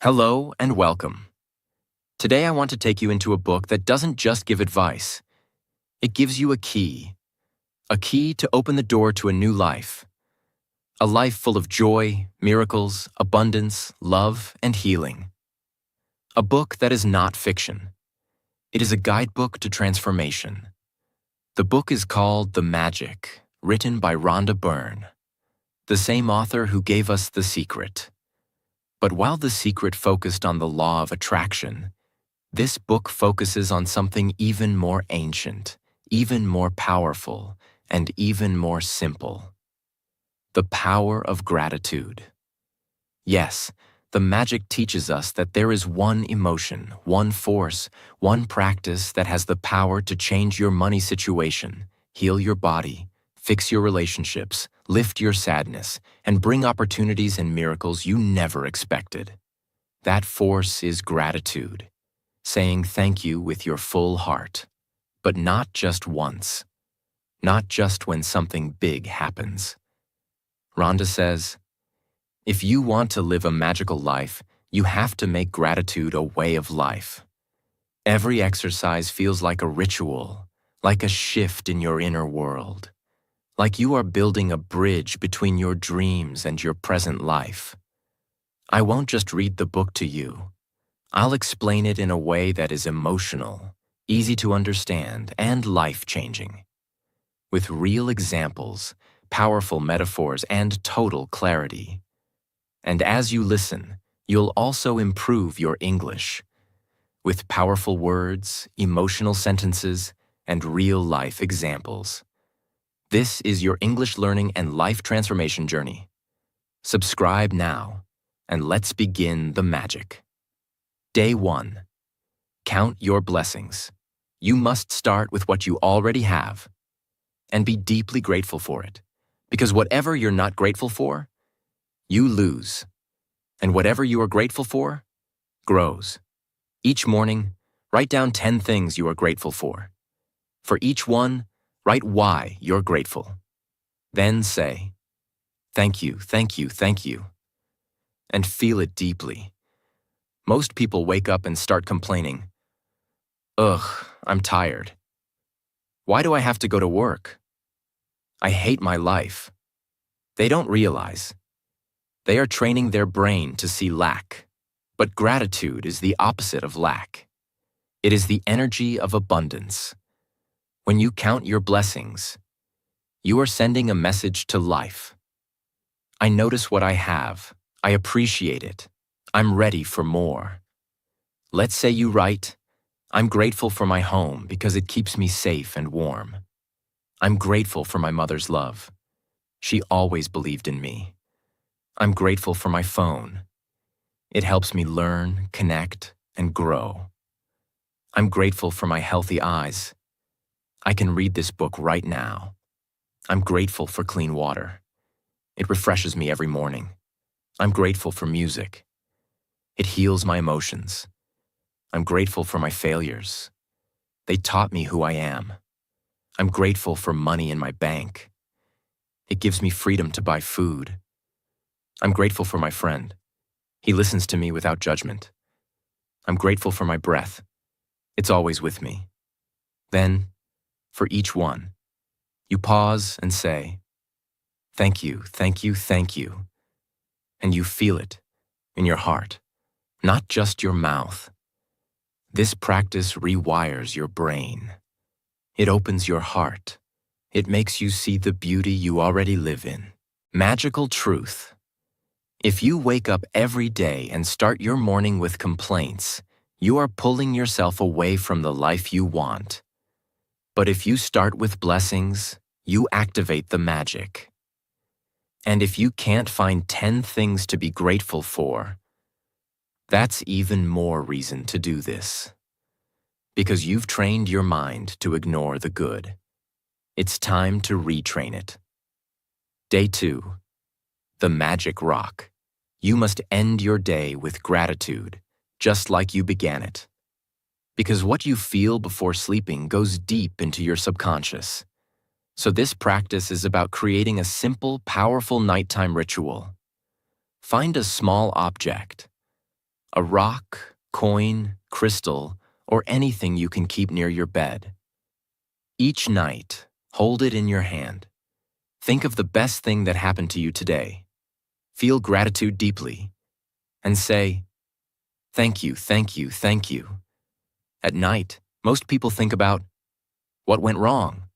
Hello and welcome. Today I want to take you into a book that doesn't just give advice. It gives you a key to open the door to a new life. A life full of joy, miracles, abundance, love, and healing. A book that is not fiction. It is a guidebook to transformation. The book is called The Magic, written by Rhonda Byrne, the same author who gave us The Secret. But while The Secret focused on the law of attraction, this book focuses on something even more ancient, even more powerful, and even more simple. The power of gratitude. Yes, the magic teaches us that there is one emotion, one force, one practice that has the power to change your money situation, heal your body, fix your relationships, lift your sadness, and bring opportunities and miracles you never expected. That force is gratitude, saying thank you with your full heart, but not just once, not just when something big happens. Rhonda says, if you want to live a magical life, you have to make gratitude a way of life. Every exercise feels like a ritual, like a shift in your inner world, like you are building a bridge between your dreams and your present life. I won't just read the book to you. I'll explain it in a way that is emotional, easy to understand, and life-changing. With real examples, powerful metaphors, and total clarity. And as you listen, you'll also improve your English. With powerful words, emotional sentences, and real-life examples. This is your English learning and life transformation journey. Subscribe now, and let's begin the magic. Day 1. Count your blessings. You must start with what you already have, and be deeply grateful for it, because whatever you're not grateful for, you lose, and whatever you are grateful for, grows. Each morning, write down 10 things you are grateful for. For each one, write why you're grateful. Then say, thank you, thank you, thank you, and feel it deeply. Most people wake up and start complaining. Ugh, I'm tired. Why do I have to go to work? I hate my life. They don't realize. They are training their brain to see lack. But gratitude is the opposite of lack. It is the energy of abundance. When you count your blessings, you are sending a message to life. I notice what I have. I appreciate it. I'm ready for more. Let's say you write, I'm grateful for my home because it keeps me safe and warm. I'm grateful for my mother's love. She always believed in me. I'm grateful for my phone. It helps me learn, connect, and grow. I'm grateful for my healthy eyes. I can read this book right now. I'm grateful for clean water. It refreshes me every morning. I'm grateful for music. It heals my emotions. I'm grateful for my failures. They taught me who I am. I'm grateful for money in my bank. It gives me freedom to buy food. I'm grateful for my friend. He listens to me without judgment. I'm grateful for my breath. It's always with me. Then, for each one, you pause and say, thank you, thank you, thank you. And you feel it in your heart, not just your mouth. This practice rewires your brain. It opens your heart. It makes you see the beauty you already live in. Magical truth. If you wake up every day and start your morning with complaints, you are pulling yourself away from the life you want. But if you start with blessings, you activate the magic. And if you can't find 10 things to be grateful for, that's even more reason to do this. Because you've trained your mind to ignore the good. It's time to retrain it. Day 2. The Magic Rock. You must end your day with gratitude, just like you began it. Because what you feel before sleeping goes deep into your subconscious. So this practice is about creating a simple, powerful nighttime ritual. Find a small object, A rock, coin, crystal, or anything you can keep near your bed. Each night, hold it in your hand. Think of the best thing that happened to you today. Feel gratitude deeply and say, "Thank you, thank you, thank you." At night, most people think about what went wrong,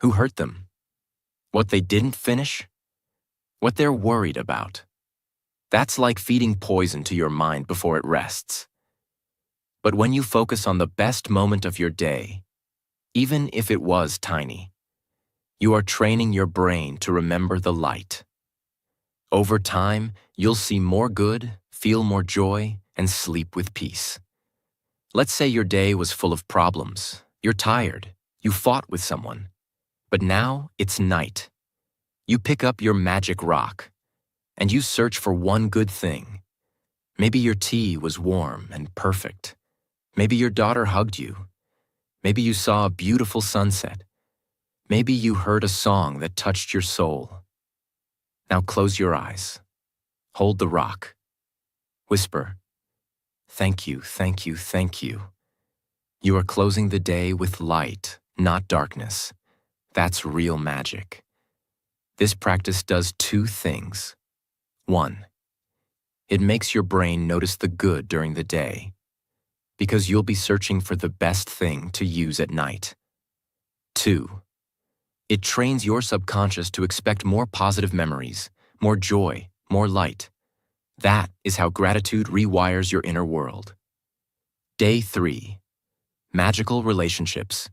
who hurt them, what they didn't finish, what they're worried about. That's like feeding poison to your mind before it rests. But when you focus on the best moment of your day, even if it was tiny, you are training your brain to remember the light. Over time, you'll see more good, feel more joy, and sleep with peace. Let's say your day was full of problems. You're tired. You fought with someone. But now it's night. You pick up your magic rock, and you search for one good thing. Maybe your tea was warm and perfect. Maybe your daughter hugged you. Maybe you saw a beautiful sunset. Maybe you heard a song that touched your soul. Now close your eyes. Hold the rock. Whisper, "Thank you, thank you, thank you." You are closing the day with light, not darkness. That's real magic. This practice does two things. 1. It makes your brain notice the good during the day, because you'll be searching for the best thing to use at night. 2. It trains your subconscious to expect more positive memories, more joy, more light. That is how gratitude rewires your inner world. Day 3. Magical relationships.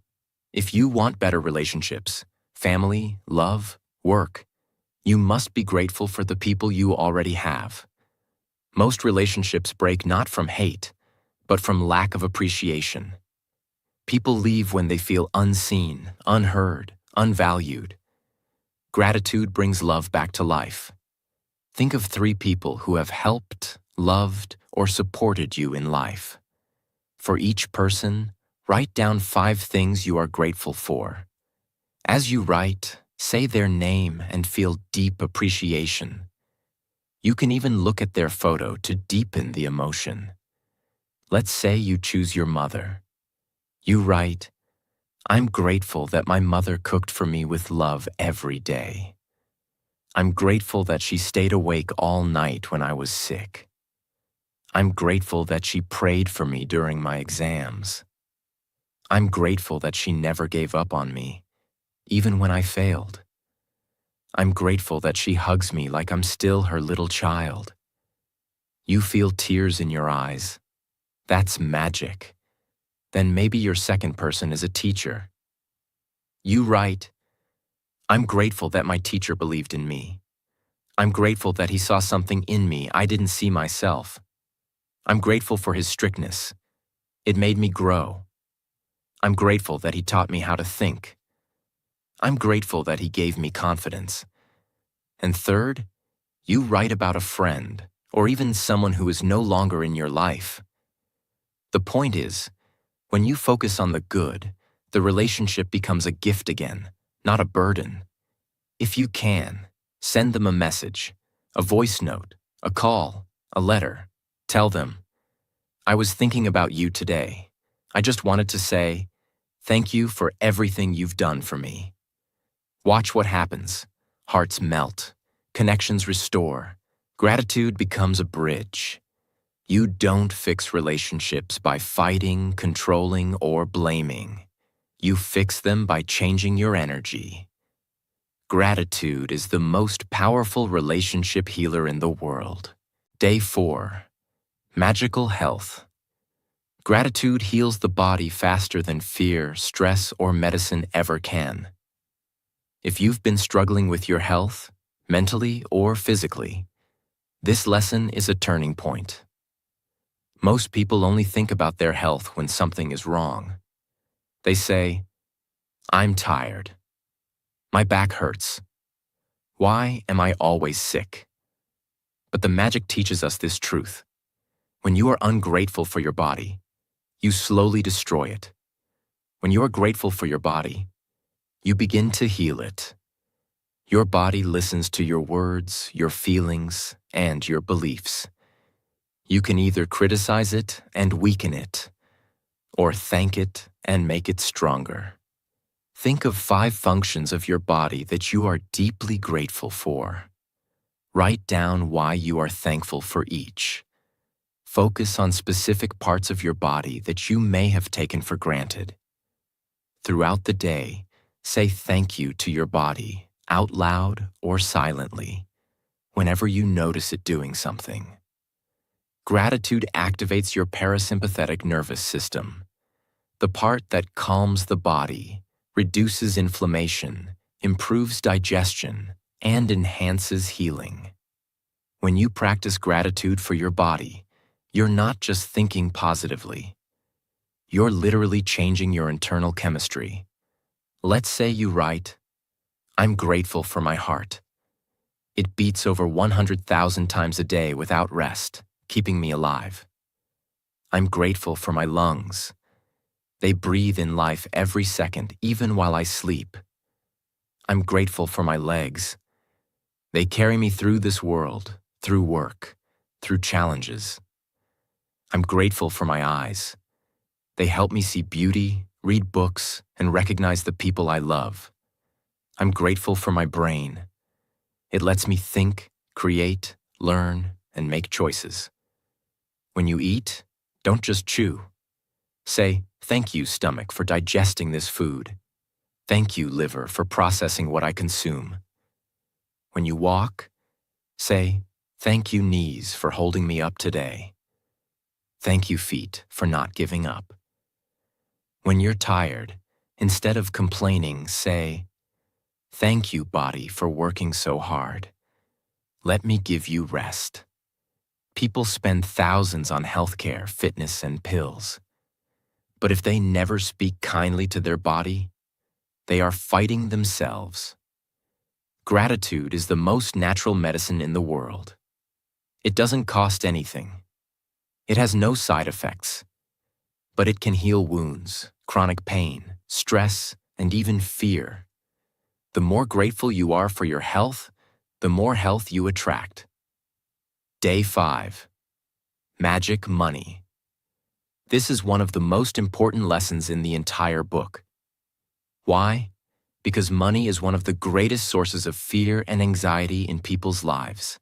If you want better relationships, family, love, work, you must be grateful for the people you already have. Most relationships break not from hate, but from lack of appreciation. People leave when they feel unseen, unheard, unvalued. Gratitude brings love back to life. Think of 3 people who have helped, loved, or supported you in life. For each person, write down 5 things you are grateful for. As you write, say their name and feel deep appreciation. You can even look at their photo to deepen the emotion. Let's say you choose your mother. You write, "I'm grateful that my mother cooked for me with love every day. I'm grateful that she stayed awake all night when I was sick. I'm grateful that she prayed for me during my exams. I'm grateful that she never gave up on me, even when I failed. I'm grateful that she hugs me like I'm still her little child." You feel tears in your eyes. That's magic. Then maybe your second person is a teacher. You write, "I'm grateful that my teacher believed in me. I'm grateful that he saw something in me I didn't see myself. I'm grateful for his strictness. It made me grow. I'm grateful that he taught me how to think. I'm grateful that he gave me confidence." And third, you write about a friend or even someone who is no longer in your life. The point is, when you focus on the good, the relationship becomes a gift again, not a burden. If you can, send them a message, a voice note, a call, a letter. Tell them, "I was thinking about you today. I just wanted to say, thank you for everything you've done for me." Watch what happens. Hearts melt, connections restore, gratitude becomes a bridge. You don't fix relationships by fighting, controlling, or blaming. You fix them by changing your energy. Gratitude is the most powerful relationship healer in the world. Day 4. Magical health. Gratitude heals the body faster than fear, stress, or medicine ever can. If you've been struggling with your health, mentally or physically, this lesson is a turning point. Most people only think about their health when something is wrong. They say, "I'm tired. My back hurts. Why am I always sick?" But the magic teaches us this truth. When you are ungrateful for your body, you slowly destroy it. When you are grateful for your body, you begin to heal it. Your body listens to your words, your feelings, and your beliefs. You can either criticize it and weaken it, or thank it and make it stronger. Think of 5 functions of your body that you are deeply grateful for. Write down why you are thankful for each. Focus on specific parts of your body that you may have taken for granted. Throughout the day, say thank you to your body, out loud or silently, whenever you notice it doing something. Gratitude activates your parasympathetic nervous system, the part that calms the body, reduces inflammation, improves digestion, and enhances healing. When you practice gratitude for your body, you're not just thinking positively. You're literally changing your internal chemistry. Let's say you write, "I'm grateful for my heart. It beats over 100,000 times a day without rest, keeping me alive. I'm grateful for my lungs. They breathe in life every second, even while I sleep. I'm grateful for my legs. They carry me through this world, through work, through challenges. I'm grateful for my eyes. They help me see beauty, read books, and recognize the people I love. I'm grateful for my brain. It lets me think, create, learn, and make choices. When you eat, don't just chew. Say, thank you, stomach, for digesting this food. Thank you, liver, for processing what I consume. When you walk, say, thank you, knees, for holding me up today. Thank you, feet, for not giving up. When you're tired, instead of complaining, say, thank you, body, for working so hard. Let me give you rest. People spend thousands on healthcare, fitness, and pills. But if they never speak kindly to their body, they are fighting themselves. Gratitude is the most natural medicine in the world. It doesn't cost anything. It has no side effects. But it can heal wounds, chronic pain, stress, and even fear. The more grateful you are for your health, the more health you attract. Day 5. Magic Money. This is one of the most important lessons in the entire book. Why? Because money is one of the greatest sources of fear and anxiety in people's lives.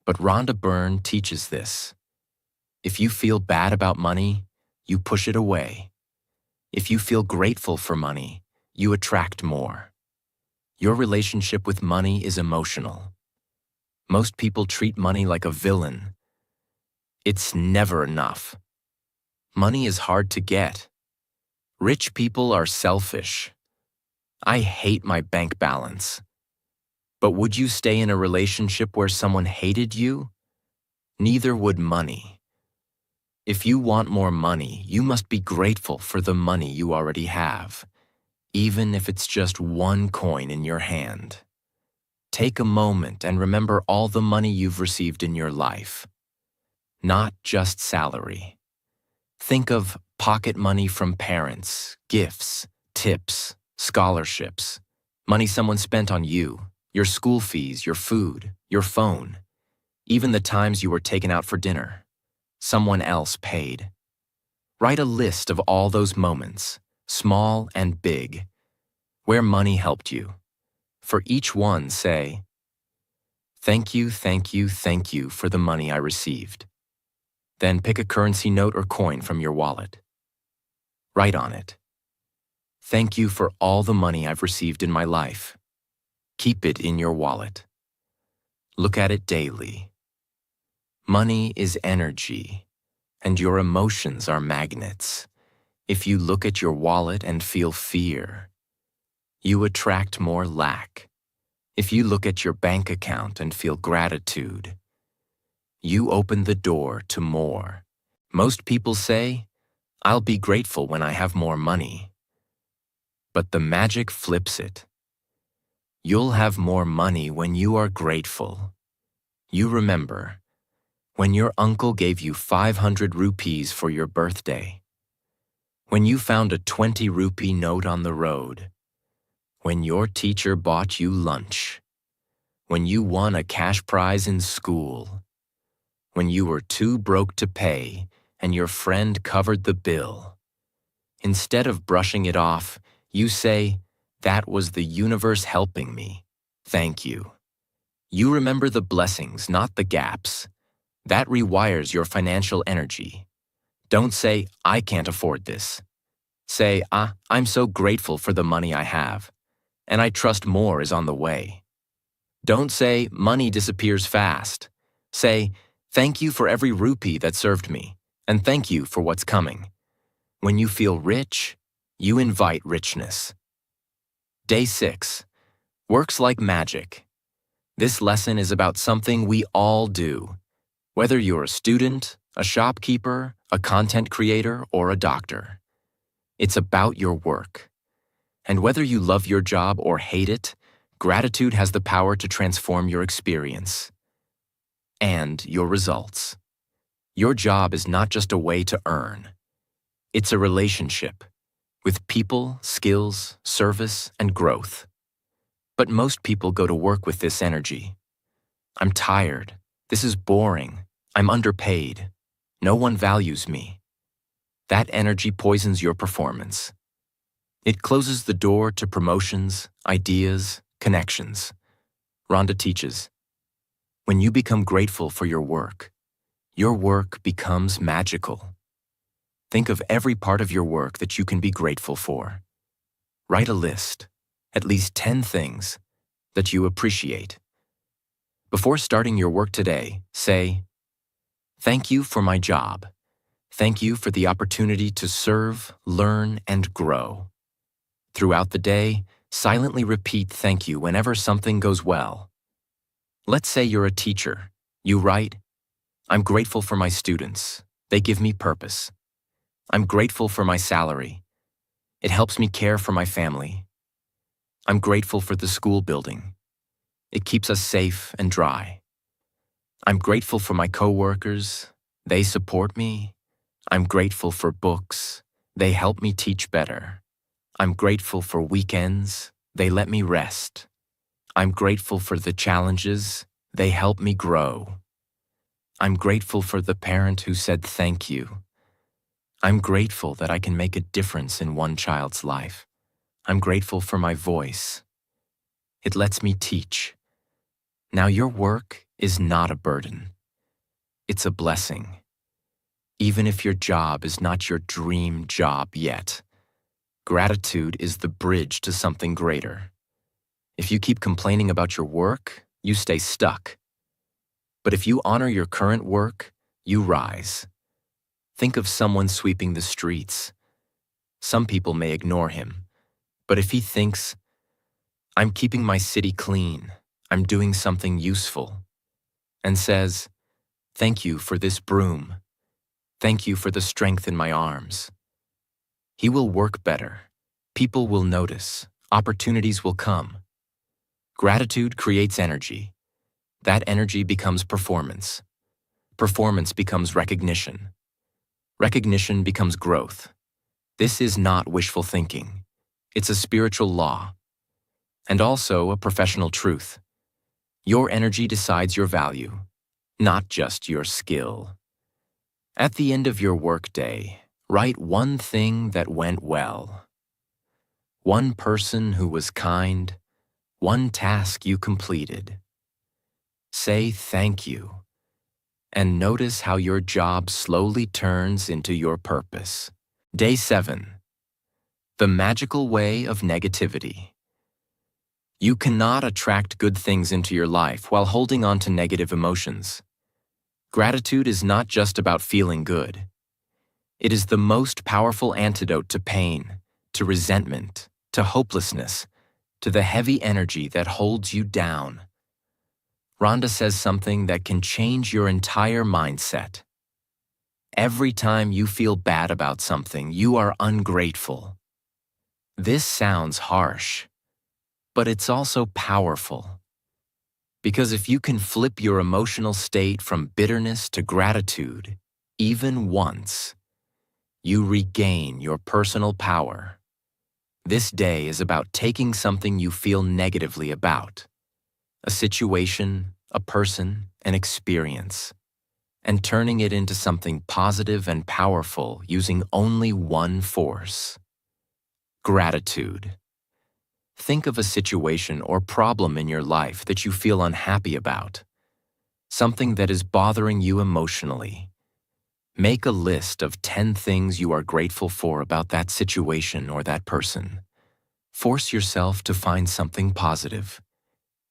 But Rhonda Byrne teaches this. If you feel bad about money, you push it away. If you feel grateful for money, you attract more. Your relationship with money is emotional. Most people treat money like a villain. It's never enough. Money is hard to get. Rich people are selfish. I hate my bank balance. But would you stay in a relationship where someone hated you? Neither would money. If you want more money, you must be grateful for the money you already have, even if it's just one coin in your hand. Take a moment and remember all the money you've received in your life, not just salary. Think of pocket money from parents, gifts, tips, scholarships, money someone spent on you, your school fees, your food, your phone, even the times you were taken out for dinner. Someone else paid. Write a list of all those moments, small and big, where money helped you. For each one, say, thank you, thank you, thank you for the money I received. Then pick a currency note or coin from your wallet. Write on it, thank you for all the money I've received in my life. Keep it in your wallet. Look at it daily. Money is energy, and your emotions are magnets. If you look at your wallet and feel fear, you attract more lack. If you look at your bank account and feel gratitude, you open the door to more. Most people say, I'll be grateful when I have more money. But the magic flips it. You'll have more money when you are grateful. You remember, when your uncle gave you 500 rupees for your birthday, when you found a 20 rupee note on the road, when your teacher bought you lunch, when you won a cash prize in school, when you were too broke to pay and your friend covered the bill. Instead of brushing it off, you say, "That was the universe helping me. Thank you." You remember the blessings, not the gaps. That rewires your financial energy. Don't say, "I can't afford this." Say, "I'm so grateful for the money I have, and I trust more is on the way." Don't say, "Money disappears fast." Say, "Thank you for every rupee that served me, and thank you for what's coming." When you feel rich, you invite richness. Day 6. Works like magic. This lesson is about something we all do. Whether you're a student, a shopkeeper, a content creator, or a doctor. It's about your work. And whether you love your job or hate it, gratitude has the power to transform your experience and your results. Your job is not just a way to earn. It's a relationship with people, skills, service, and growth. But most people go to work with this energy. I'm tired. This is boring. I'm underpaid. No one values me. That energy poisons your performance. It closes the door to promotions, ideas, connections. Rhonda teaches, when you become grateful for your work becomes magical. Think of every part of your work that you can be grateful for. Write a list, at least 10 things that you appreciate. Before starting your work today, say, "Thank you for my job. Thank you for the opportunity to serve, learn, and grow." Throughout the day, silently repeat thank you whenever something goes well. Let's say you're a teacher. You write, "I'm grateful for my students. They give me purpose. I'm grateful for my salary. It helps me care for my family. I'm grateful for the school building. It keeps us safe and dry. I'm grateful for my coworkers. They support me. I'm grateful for books. They help me teach better. I'm grateful for weekends. They let me rest. I'm grateful for the challenges. They help me grow. I'm grateful for the parent who said thank you. I'm grateful that I can make a difference in one child's life. I'm grateful for my voice. It lets me teach." Now your work is not a burden. It's a blessing. Even if your job is not your dream job yet, gratitude is the bridge to something greater. If you keep complaining about your work, you stay stuck. But if you honor your current work, you rise. Think of someone sweeping the streets. Some people may ignore him, but if he thinks, "I'm keeping my city clean, I'm doing something useful," and says, "Thank you for this broom. Thank you for the strength in my arms," he will work better. People will notice. Opportunities will come. Gratitude creates energy. That energy becomes performance. Performance becomes recognition. Recognition becomes growth. This is not wishful thinking. It's a spiritual law. And also a professional truth. Your energy decides your value, not just your skill. At the end of your workday, write one thing that went well. One person who was kind. One task you completed. Say thank you, and notice how your job slowly turns into your purpose. Day 7. The magical way of negativity. You cannot attract good things into your life while holding on to negative emotions. Gratitude is not just about feeling good. It is the most powerful antidote to pain, to resentment, to hopelessness, to the heavy energy that holds you down. Rhonda says something that can change your entire mindset. Every time you feel bad about something, you are ungrateful. This sounds harsh, but it's also powerful. Because if you can flip your emotional state from bitterness to gratitude, even once, you regain your personal power. This day is about taking something you feel negatively about, a situation, a person, an experience, and turning it into something positive and powerful using only one force: gratitude. Think of a situation or problem in your life that you feel unhappy about, something that is bothering you emotionally. Make a list of 10 things you are grateful for about that situation or that person. Force yourself to find something positive,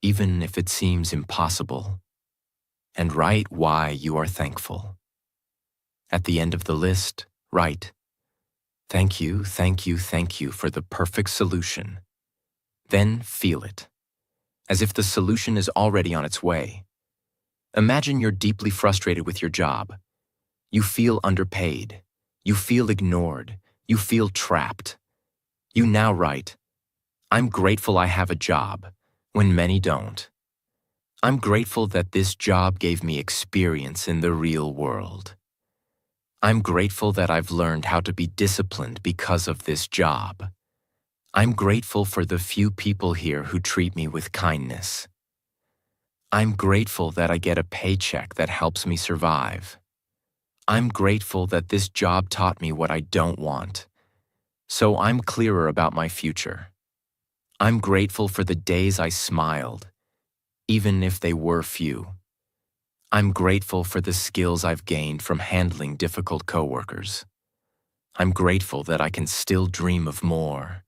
even if it seems impossible, and write why you are thankful. At the end of the list, write, "Thank you, thank you, thank you for the perfect solution." Then feel it, as if the solution is already on its way. Imagine you're deeply frustrated with your job. You feel underpaid. You feel ignored. You feel trapped. You now write, "I'm grateful I have a job," when many don't. "I'm grateful that this job gave me experience in the real world. I'm grateful that I've learned how to be disciplined because of this job. I'm grateful for the few people here who treat me with kindness. I'm grateful that I get a paycheck that helps me survive. I'm grateful that this job taught me what I don't want, so I'm clearer about my future. I'm grateful for the days I smiled, even if they were few. I'm grateful for the skills I've gained from handling difficult coworkers. I'm grateful that I can still dream of more.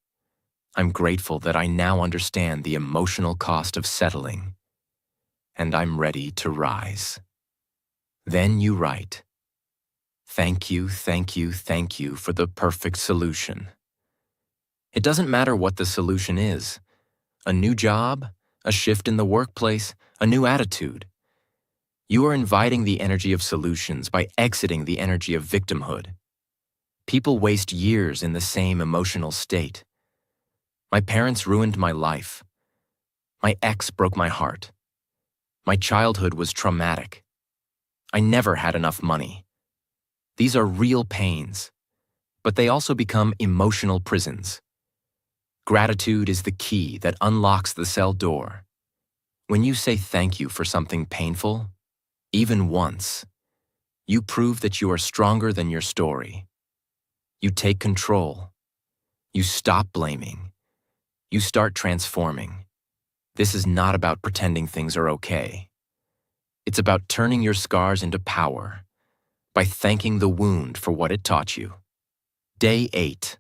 I'm grateful that I now understand the emotional cost of settling, and I'm ready to rise." Then you write, "Thank you, thank you, thank you for the perfect solution." It doesn't matter what the solution is: a new job, a shift in the workplace, a new attitude. You are inviting the energy of solutions by exiting the energy of victimhood. People waste years in the same emotional state. My parents ruined my life. My ex broke my heart. My childhood was traumatic. I never had enough money. These are real pains, but they also become emotional prisons. Gratitude is the key that unlocks the cell door. When you say thank you for something painful, even once, you prove that you are stronger than your story. You take control. You stop blaming. You start transforming. This is not about pretending things are okay. It's about turning your scars into power by thanking the wound for what it taught you. Day 8.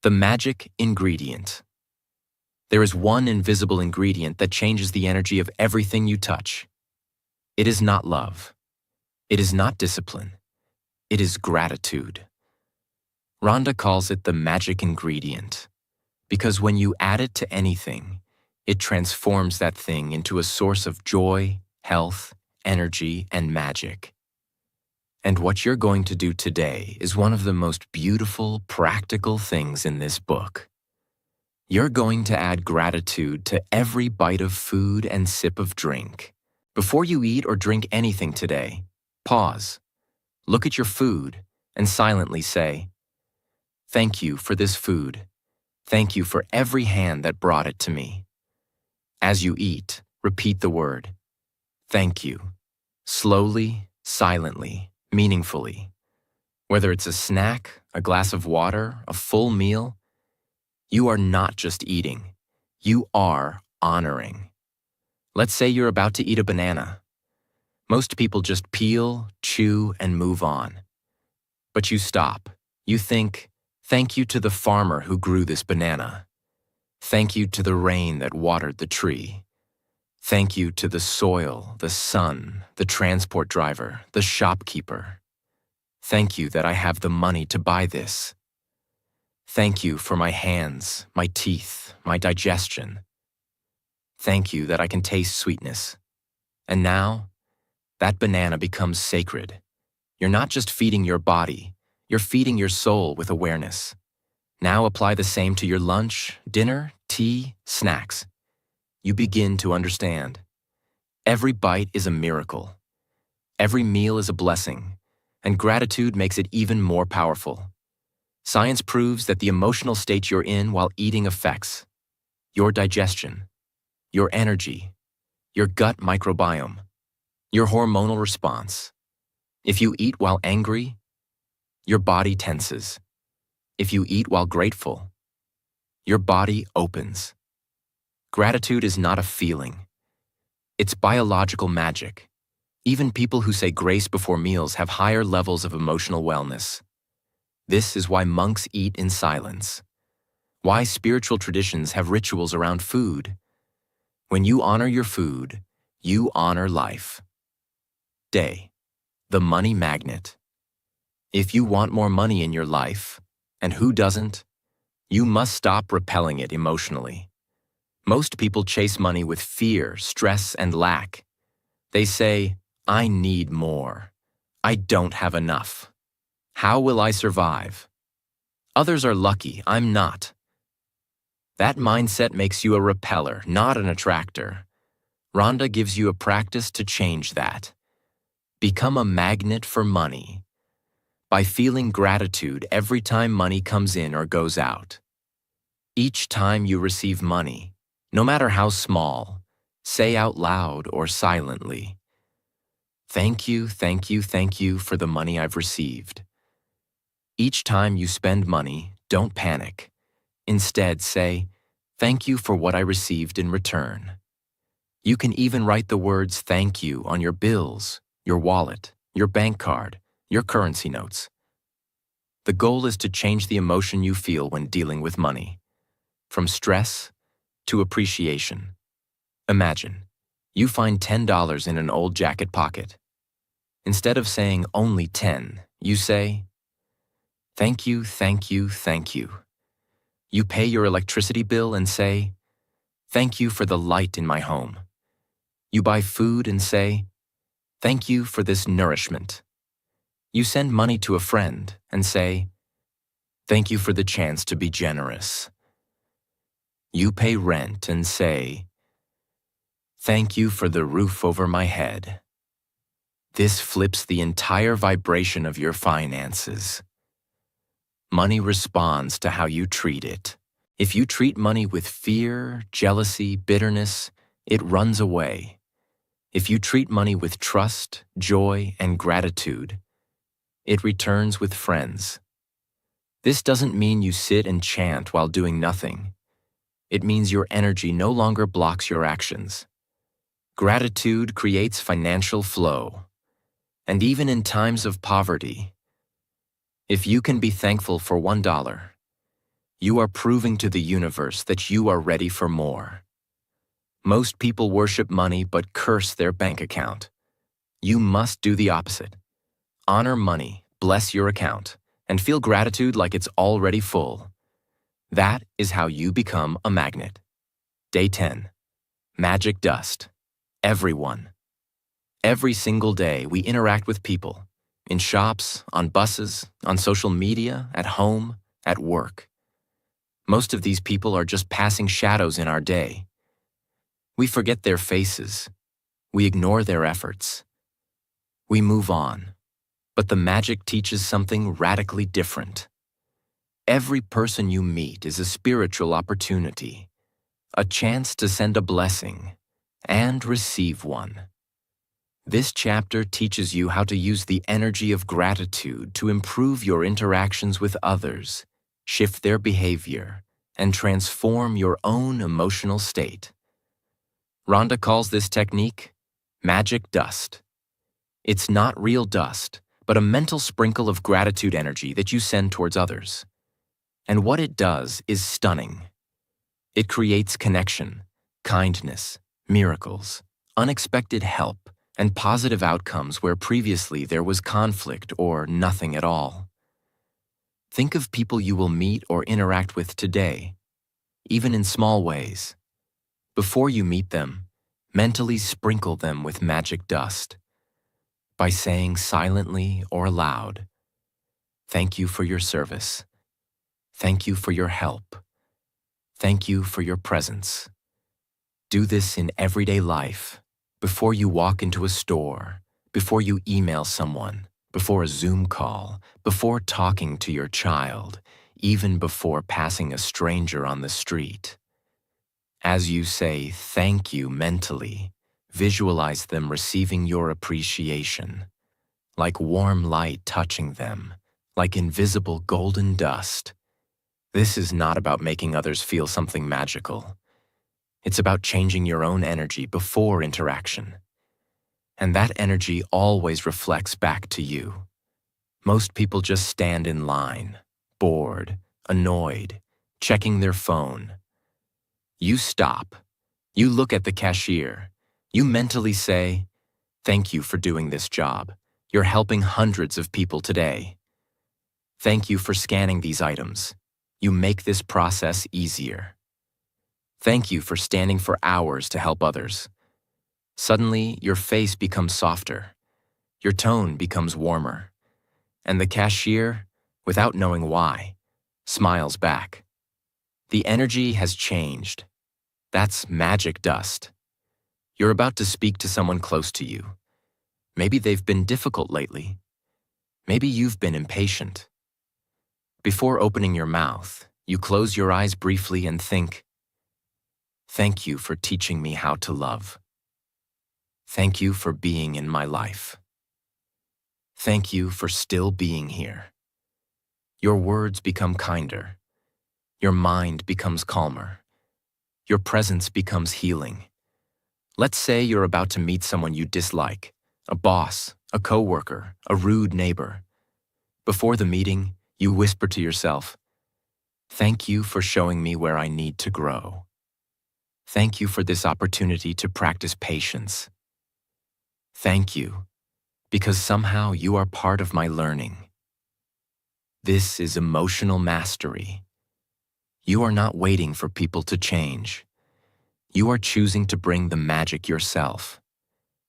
The magic ingredient. There is one invisible ingredient that changes the energy of everything you touch. It is not love. It is not discipline. It is gratitude. Rhonda calls it the magic ingredient because when you add it to anything, it transforms that thing into a source of joy, health, energy, and magic. And what you're going to do today is one of the most beautiful, practical things in this book. You're going to add gratitude to every bite of food and sip of drink. Before you eat or drink anything today, pause, look at your food, and silently say, "Thank you for this food. Thank you for every hand that brought it to me." As you eat, repeat the word, "Thank you," slowly, silently, meaningfully. Whether it's a snack, a glass of water, a full meal, you are not just eating, you are honoring. Let's say you're about to eat a banana. Most people just peel, chew, and move on. But you stop. You think, "Thank you to the farmer who grew this banana. Thank you to the rain that watered the tree. Thank you to the soil, the sun, the transport driver, the shopkeeper. Thank you that I have the money to buy this. Thank you for my hands, my teeth, my digestion. Thank you that I can taste sweetness." And now, that banana becomes sacred. You're not just feeding your body, you're feeding your soul with awareness. Now apply the same to your lunch, dinner, tea, snacks. You begin to understand. Every bite is a miracle. Every meal is a blessing, and gratitude makes it even more powerful. Science proves that the emotional state you're in while eating affects your digestion, your energy, your gut microbiome, your hormonal response. If you eat while angry, your body tenses. If you eat while grateful, your body opens. Gratitude is not a feeling. It's biological magic. Even people who say grace before meals have higher levels of emotional wellness. This is why monks eat in silence. Why spiritual traditions have rituals around food. When you honor your food, you honor life. Day. The money magnet. If you want more money in your life, and who doesn't, you must stop repelling it emotionally. Most people chase money with fear, stress, and lack. They say, I need more. I don't have enough. How will I survive? Others are lucky, I'm not. That mindset makes you a repeller, not an attractor. Rhonda gives you a practice to change that. Become a magnet for money by feeling gratitude every time money comes in or goes out. Each time you receive money, no matter how small, say out loud or silently, thank you, thank you, thank you for the money I've received. Each time you spend money, don't panic. Instead, say, thank you for what I received in return. You can even write the words thank you on your bills, your wallet, your bank card, your currency notes. The goal is to change the emotion you feel when dealing with money, from stress to appreciation. Imagine, you find $10 in an old jacket pocket. Instead of saying only 10, you say, thank you, thank you, thank you. You pay your electricity bill and say, thank you for the light in my home. You buy food and say, thank you for this nourishment. You send money to a friend and say, thank you for the chance to be generous. You pay rent and say, thank you for the roof over my head. This flips the entire vibration of your finances. Money responds to how you treat it. If you treat money with fear, jealousy, bitterness, it runs away. If you treat money with trust, joy, and gratitude, it returns with friends. This doesn't mean you sit and chant while doing nothing. It means your energy no longer blocks your actions. Gratitude creates financial flow. And even in times of poverty, if you can be thankful for $1, you are proving to the universe that you are ready for more. Most people worship money but curse their bank account. You must do the opposite. Honor money, bless your account, and feel gratitude like it's already full. That is how you become a magnet. Day 10. Magic dust. Everyone. Every single day, we interact with people. In shops, on buses, on social media, at home, at work. Most of these people are just passing shadows in our day. We forget their faces. We ignore their efforts. We move on. But the magic teaches something radically different. Every person you meet is a spiritual opportunity, a chance to send a blessing and receive one. This chapter teaches you how to use the energy of gratitude to improve your interactions with others, shift their behavior, and transform your own emotional state. Rhonda calls this technique magic dust. It's not real dust, but a mental sprinkle of gratitude energy that you send towards others. And what it does is stunning. It creates connection, kindness, miracles, unexpected help, and positive outcomes where previously there was conflict or nothing at all. Think of people you will meet or interact with today, even in small ways. Before you meet them, mentally sprinkle them with magic dust by saying silently or aloud, thank you for your service. Thank you for your help. Thank you for your presence. Do this in everyday life, before you walk into a store, before you email someone, before a Zoom call, before talking to your child, even before passing a stranger on the street. As you say thank you mentally, visualize them receiving your appreciation, like warm light touching them, like invisible golden dust. This is not about making others feel something magical. It's about changing your own energy before interaction. And that energy always reflects back to you. Most people just stand in line, bored, annoyed, checking their phone. You stop. You look at the cashier. You mentally say, "Thank you for doing this job. You're helping hundreds of people today. Thank you for scanning these items. You make this process easier. Thank you for standing for hours to help others." Suddenly, your face becomes softer. Your tone becomes warmer. And the cashier, without knowing why, smiles back. The energy has changed. That's magic dust. You're about to speak to someone close to you. Maybe they've been difficult lately. Maybe you've been impatient. Before opening your mouth, you close your eyes briefly and think, "Thank you for teaching me how to love. Thank you for being in my life. Thank you for still being here." Your words become kinder. Your mind becomes calmer. Your presence becomes healing. Let's say you're about to meet someone you dislike, a boss, a coworker, a rude neighbor. Before the meeting, you whisper to yourself, "Thank you for showing me where I need to grow. Thank you for this opportunity to practice patience. Thank you, because somehow you are part of my learning." This is emotional mastery. You are not waiting for people to change. You are choosing to bring the magic yourself.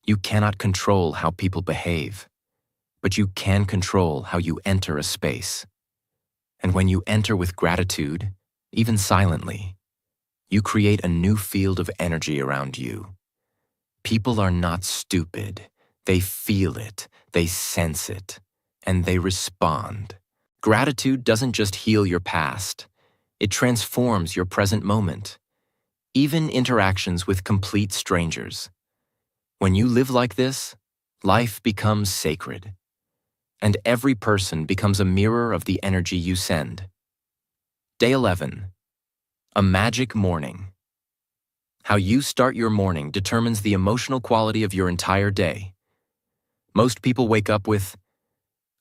You cannot control how people behave, but you can control how you enter a space. And when you enter with gratitude, even silently, you create a new field of energy around you. People are not stupid. They feel it, they sense it, and they respond. Gratitude doesn't just heal your past. It transforms your present moment. Even interactions with complete strangers. When you live like this, life becomes sacred. And every person becomes a mirror of the energy you send. Day 11. A magic morning. How you start your morning determines the emotional quality of your entire day. Most people wake up with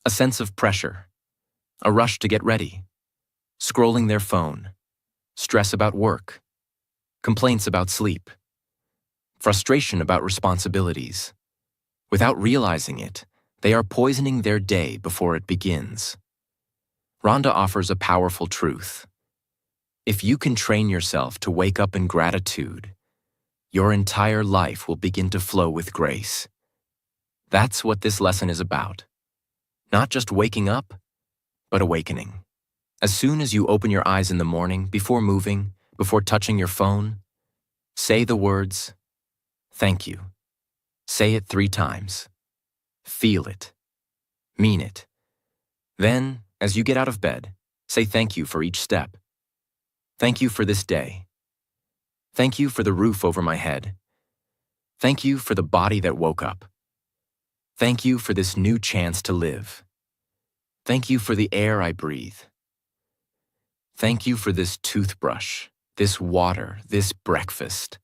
a sense of pressure, a rush to get ready, scrolling their phone, stress about work, complaints about sleep, frustration about responsibilities. Without realizing it, they are poisoning their day before it begins. Rhonda offers a powerful truth. If you can train yourself to wake up in gratitude, your entire life will begin to flow with grace. That's what this lesson is about. Not just waking up, but awakening. As soon as you open your eyes in the morning, before moving, before touching your phone, say the words, "Thank you." Say it 3 times. Feel it. Mean it. Then, as you get out of bed, say thank you for each step. Thank you for this day. Thank you for the roof over my head. Thank you for the body that woke up. Thank you for this new chance to live. Thank you for the air I breathe. Thank you for this toothbrush, this water, this breakfast.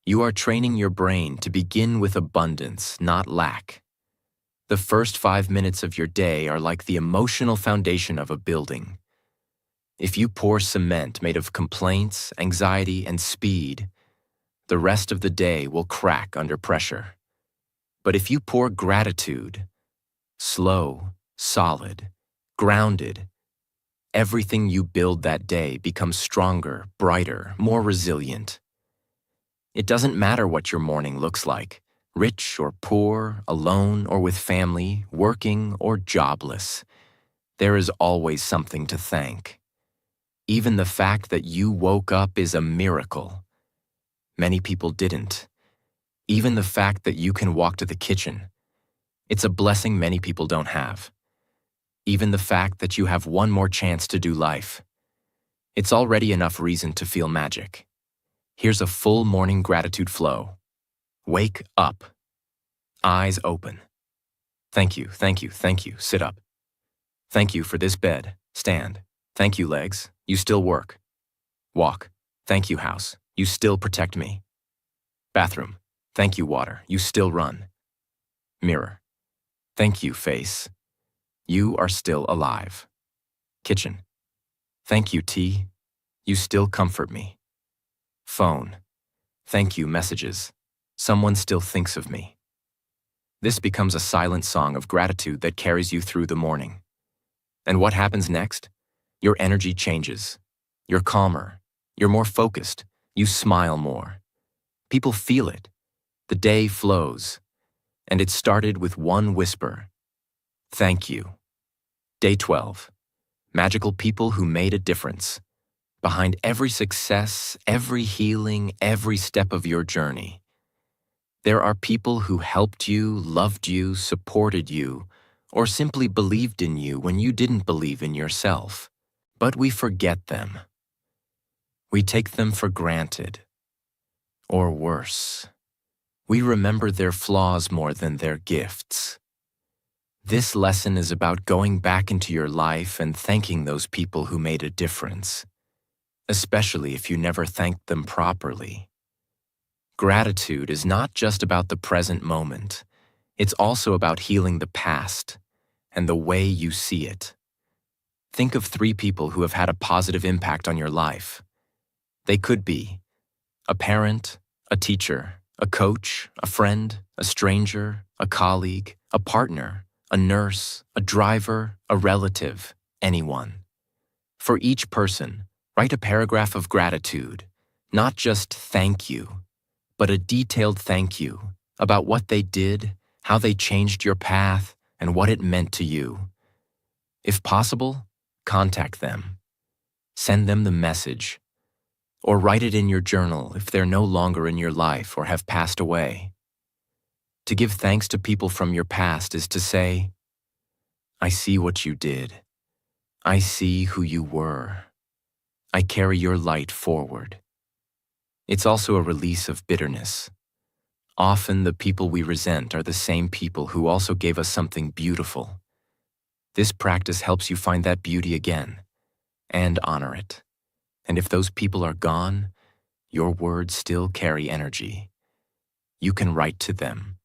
You are training your brain to begin with abundance, not lack. The first 5 minutes of your day are like the emotional foundation of a building. If you pour cement made of complaints, anxiety, and speed, the rest of the day will crack under pressure. But if you pour gratitude, slow, solid, grounded, everything you build that day becomes stronger, brighter, more resilient. It doesn't matter what your morning looks like, rich or poor, alone or with family, working or jobless. There is always something to thank. Even the fact that you woke up is a miracle. Many people didn't. Even the fact that you can walk to the kitchen, it's a blessing many people don't have. Even the fact that you have one more chance to do life, it's already enough reason to feel magic. Here's a full morning gratitude flow. Wake up. Eyes open. Thank you, thank you, thank you. Sit up. Thank you for this bed. Stand. Thank you, legs. You still work. Walk. Thank you, house. You still protect me. Bathroom. Thank you, water. You still run. Mirror. Thank you, face. You are still alive. Kitchen. Thank you, tea. You still comfort me. Phone. Thank you, messages. Someone still thinks of me. This becomes a silent song of gratitude that carries you through the morning. And what happens next? Your energy changes. You're calmer. You're more focused. You smile more. People feel it. The day flows. And it started with one whisper. Thank you. Day 12. Magical people who made a difference. Behind every success, every healing, every step of your journey, there are people who helped you, loved you, supported you, or simply believed in you when you didn't believe in yourself. But we forget them. We take them for granted. Or worse, we remember their flaws more than their gifts. This lesson is about going back into your life and thanking those people who made a difference, especially if you never thanked them properly. Gratitude is not just about the present moment. It's also about healing the past and the way you see it. Think of 3 people who have had a positive impact on your life. They could be a parent, a teacher, a coach, a friend, a stranger, a colleague, a partner, a nurse, a driver, a relative, anyone. For each person, write a paragraph of gratitude, not just thank you, but a detailed thank you about what they did, how they changed your path, and what it meant to you. If possible, contact them. Send them the message. Or write it in your journal if they're no longer in your life or have passed away. To give thanks to people from your past is to say, I see what you did. I see who you were. I carry your light forward. It's also a release of bitterness. Often the people we resent are the same people who also gave us something beautiful. This practice helps you find that beauty again and honor it. And if those people are gone, your words still carry energy. You can write to them,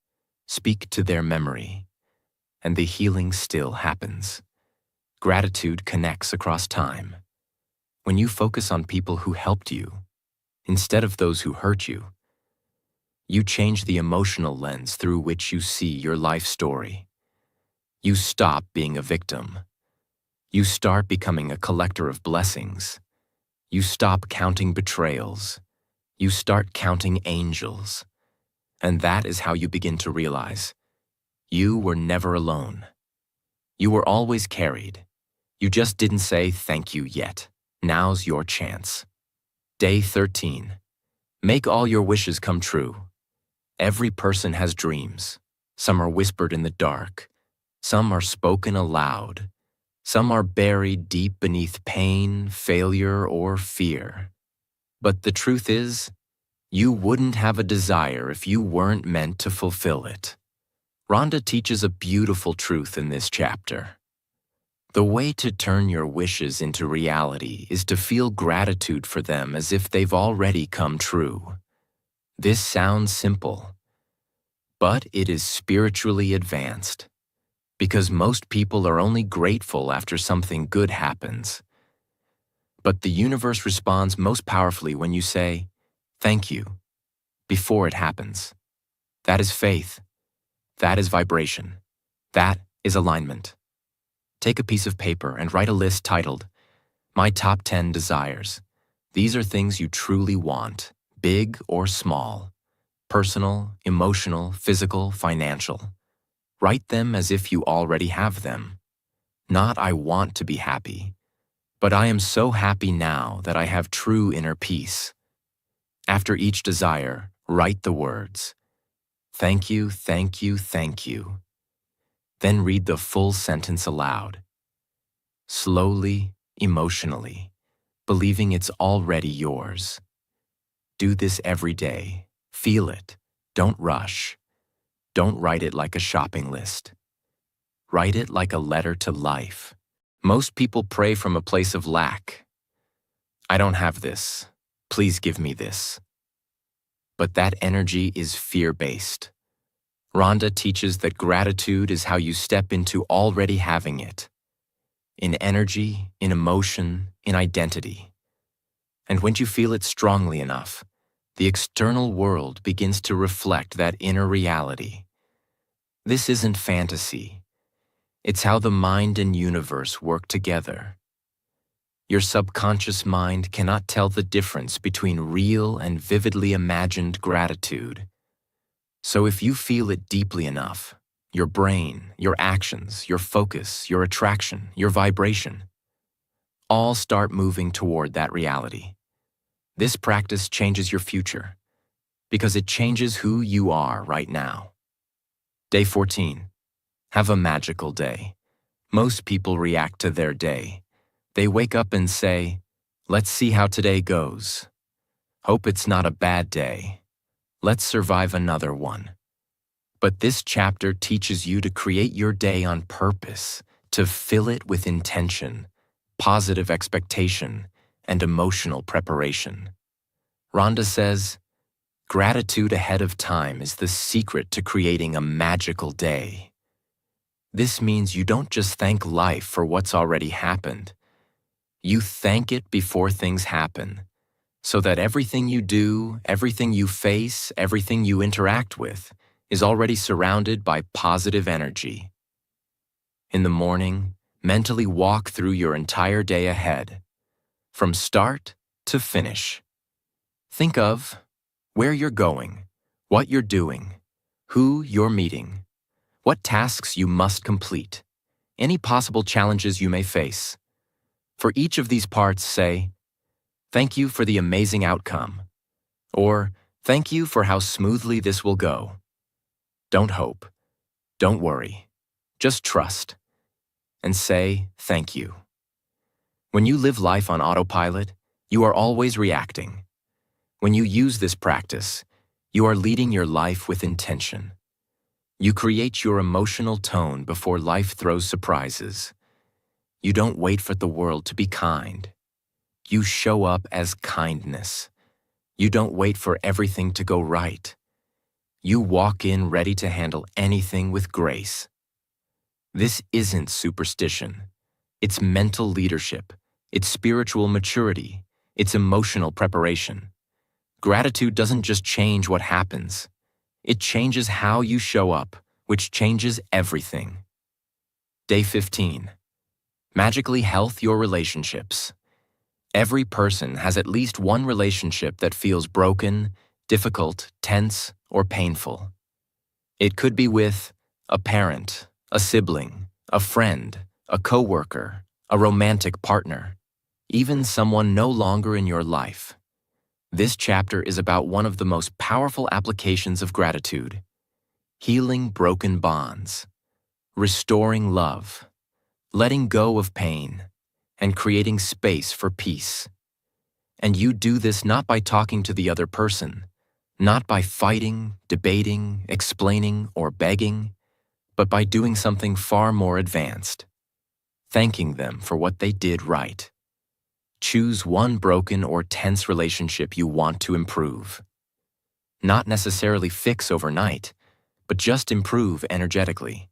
speak to their memory, and the healing still happens. Gratitude connects across time. When you focus on people who helped you, instead of those who hurt you, you change the emotional lens through which you see your life story. You stop being a victim. You start becoming a collector of blessings. You stop counting betrayals. You start counting angels. And that is how you begin to realize you were never alone. You were always carried. You just didn't say thank you yet. Now's your chance. Day 13. Make all your wishes come true. Every person has dreams. Some are whispered in the dark. Some are spoken aloud. Some are buried deep beneath pain, failure, or fear. But the truth is, you wouldn't have a desire if you weren't meant to fulfill it. Rhonda teaches a beautiful truth in this chapter. The way to turn your wishes into reality is to feel gratitude for them as if they've already come true. This sounds simple, but it is spiritually advanced, because most people are only grateful after something good happens. But the universe responds most powerfully when you say, thank you, before it happens. That is faith. That is vibration. That is alignment. Take a piece of paper and write a list titled, My Top 10 Desires. These are things you truly want, big or small, personal, emotional, physical, financial. Write them as if you already have them. Not I want to be happy, but I am so happy now that I have true inner peace. After each desire, write the words, thank you, thank you, thank you. Then read the full sentence aloud. Slowly, emotionally, believing it's already yours. Do this every day. Feel it. Don't rush. Don't write it like a shopping list. Write it like a letter to life. Most people pray from a place of lack. I don't have this. Please give me this. But that energy is fear-based. Rhonda teaches that gratitude is how you step into already having it. In energy, in emotion, in identity. And when you feel it strongly enough, the external world begins to reflect that inner reality. This isn't fantasy. It's how the mind and universe work together. Your subconscious mind cannot tell the difference between real and vividly imagined gratitude. So if you feel it deeply enough, your brain, your actions, your focus, your attraction, your vibration, all start moving toward that reality. This practice changes your future because it changes who you are right now. Day 14. Have a magical day. Most people react to their day. They wake up and say, "Let's see how today goes. Hope it's not a bad day. Let's survive another one." But this chapter teaches you to create your day on purpose, to fill it with intention, positive expectation, and emotional preparation. Rhonda says, gratitude ahead of time is the secret to creating a magical day. This means you don't just thank life for what's already happened. You thank it before things happen, so that everything you do, everything you face, everything you interact with is already surrounded by positive energy. In the morning, mentally walk through your entire day ahead, from start to finish. Think of where you're going, what you're doing, who you're meeting, what tasks you must complete, any possible challenges you may face. For each of these parts, say, "Thank you for the amazing outcome," or "Thank you for how smoothly this will go." Don't hope, don't worry, just trust, and say thank you. When you live life on autopilot, you are always reacting. When you use this practice, you are leading your life with intention. You create your emotional tone before life throws surprises. You don't wait for the world to be kind. You show up as kindness. You don't wait for everything to go right. You walk in ready to handle anything with grace. This isn't superstition. It's mental leadership. It's spiritual maturity. It's emotional preparation. Gratitude doesn't just change what happens. It changes how you show up, which changes everything. Day 15. Magically health your relationships. Every person has at least one relationship that feels broken, difficult, tense, or painful. It could be with a parent, a sibling, a friend, a coworker, a romantic partner, even someone no longer in your life. This chapter is about one of the most powerful applications of gratitude: healing broken bonds, restoring love, letting go of pain, and creating space for peace. And you do this not by talking to the other person, not by fighting, debating, explaining, or begging, but by doing something far more advanced: thanking them for what they did right. Choose one broken or tense relationship you want to improve. Not necessarily fix overnight, but just improve energetically.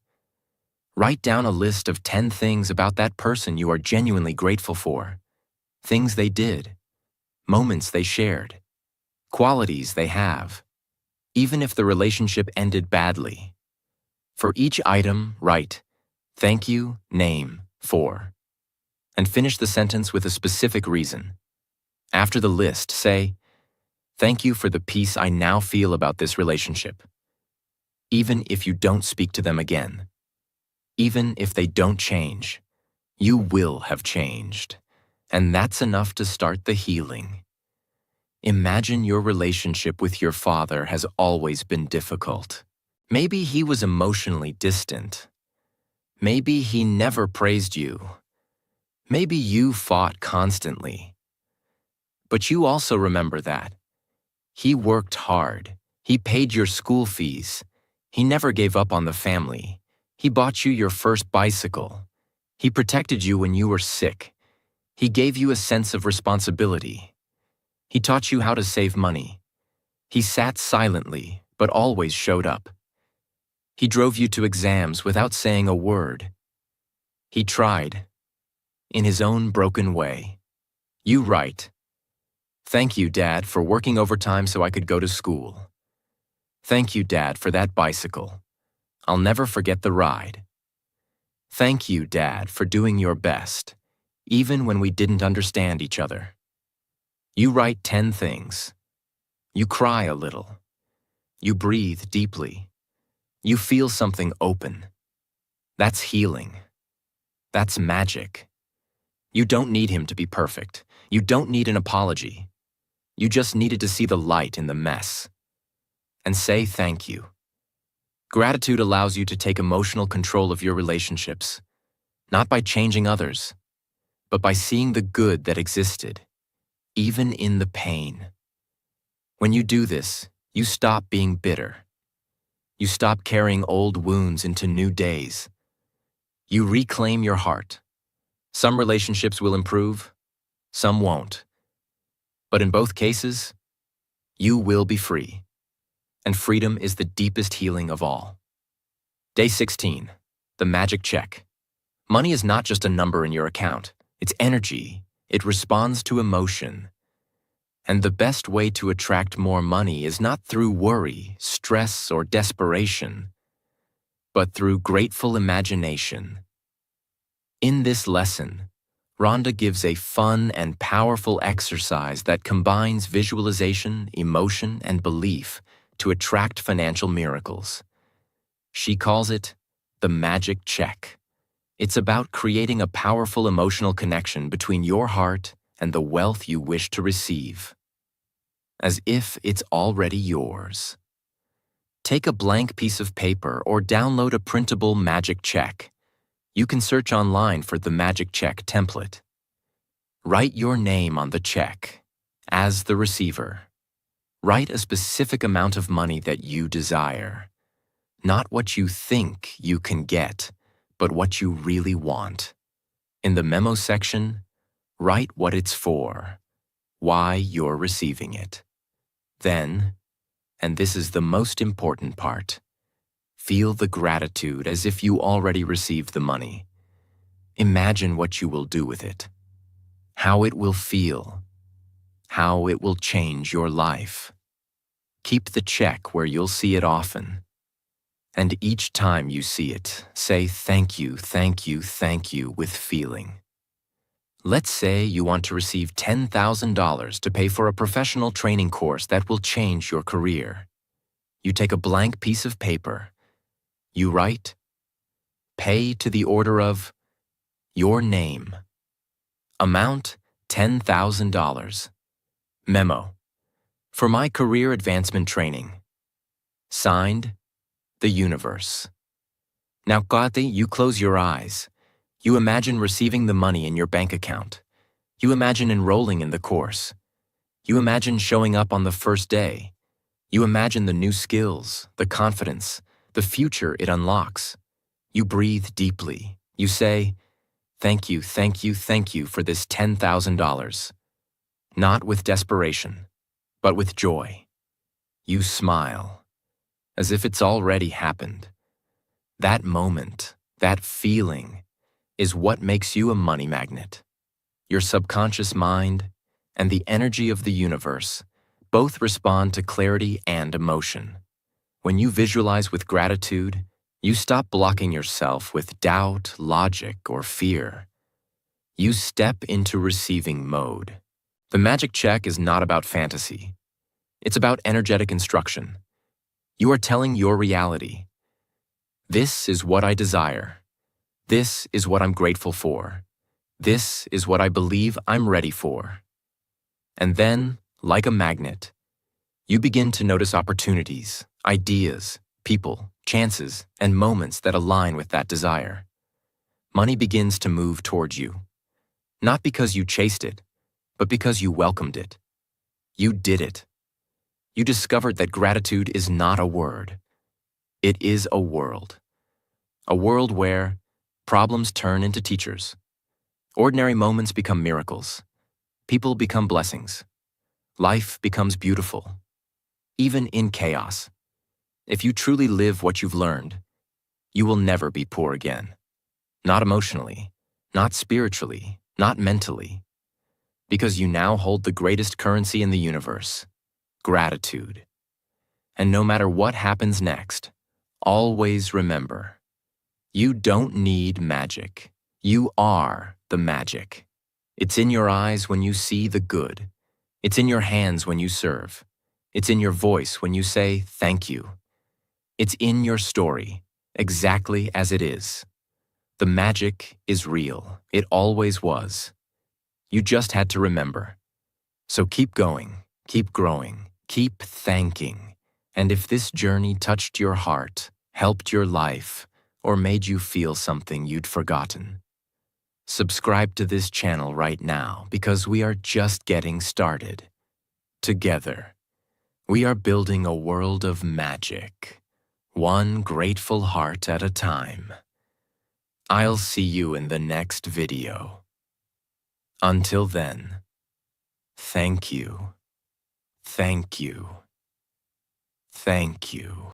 Write down a list of 10 things about that person you are genuinely grateful for. Things they did, moments they shared, qualities they have, even if the relationship ended badly. For each item, write, "Thank you, name, for," and finish the sentence with a specific reason. After the list, say, "Thank you for the peace I now feel about this relationship." Even if you don't speak to them again, even if they don't change, you will have changed, and that's enough to start the healing. Imagine your relationship with your father has always been difficult. Maybe he was emotionally distant. Maybe he never praised you. Maybe you fought constantly. But you also remember that he worked hard. He paid your school fees. He never gave up on the family. He bought you your first bicycle. He protected you when you were sick. He gave you a sense of responsibility. He taught you how to save money. He sat silently, but always showed up. He drove you to exams without saying a word. He tried, in his own broken way. You write, "Thank you, Dad, for working overtime so I could go to school. Thank you, Dad, for that bicycle. I'll never forget the ride. Thank you, Dad, for doing your best, even when we didn't understand each other." You write 10 things. You cry a little. You breathe deeply. You feel something open. That's healing. That's magic. You don't need him to be perfect. You don't need an apology. You just needed to see the light in the mess. And say thank you. Gratitude allows you to take emotional control of your relationships, not by changing others, but by seeing the good that existed, even in the pain. When you do this, you stop being bitter. You stop carrying old wounds into new days. You reclaim your heart. Some relationships will improve, some won't. But in both cases, you will be free. And freedom is the deepest healing of all. Day 16, the magic check. Money is not just a number in your account. It's energy. It responds to emotion. And the best way to attract more money is not through worry, stress, or desperation, but through grateful imagination. In this lesson, Rhonda gives a fun and powerful exercise that combines visualization, emotion, and belief to attract financial miracles. She calls it the magic check. It's about creating a powerful emotional connection between your heart and the wealth you wish to receive, as if it's already yours. Take a blank piece of paper or download a printable magic check. You can search online for the magic check template. Write your name on the check as the receiver. Write a specific amount of money that you desire. Not what you think you can get, but what you really want. In the memo section, write what it's for, why you're receiving it. Then, and this is the most important part, feel the gratitude as if you already received the money. Imagine what you will do with it, how it will feel, how it will change your life. Keep the check where you'll see it often. And each time you see it, say thank you, thank you, thank you with feeling. Let's say you want to receive $10,000 to pay for a professional training course that will change your career. You take a blank piece of paper. You write, "Pay to the order of your name. Amount $10,000. Memo. For my career advancement training. Signed, the universe." Now, Kati, you close your eyes. You imagine receiving the money in your bank account. You imagine enrolling in the course. You imagine showing up on the first day. You imagine the new skills, the confidence, the future it unlocks. You breathe deeply. You say, "Thank you, thank you, thank you for this $10,000. Not with desperation, but with joy. You smile, as if it's already happened. That moment, that feeling, is what makes you a money magnet. Your subconscious mind and the energy of the universe both respond to clarity and emotion. When you visualize with gratitude, you stop blocking yourself with doubt, logic, or fear. You step into receiving mode. The magic check is not about fantasy. It's about energetic instruction. You are telling your reality, "This is what I desire. This is what I'm grateful for. This is what I believe I'm ready for." And then, like a magnet, you begin to notice opportunities, ideas, people, chances, and moments that align with that desire. Money begins to move towards you, not because you chased it, but because you welcomed it. You did it. You discovered that gratitude is not a word. It is a world. A world where problems turn into teachers, ordinary moments become miracles, people become blessings, life becomes beautiful, even in chaos. If you truly live what you've learned, you will never be poor again. Not emotionally, not spiritually, not mentally. Because you now hold the greatest currency in the universe, gratitude. And no matter what happens next, always remember, you don't need magic. You are the magic. It's in your eyes when you see the good. It's in your hands when you serve. It's in your voice when you say thank you. It's in your story, exactly as it is. The magic is real. It always was. You just had to remember. So keep going, keep growing, keep thanking. And if this journey touched your heart, helped your life, or made you feel something you'd forgotten, subscribe to this channel right now because we are just getting started. Together, we are building a world of magic, one grateful heart at a time. I'll see you in the next video. Until then, thank you, thank you, thank you.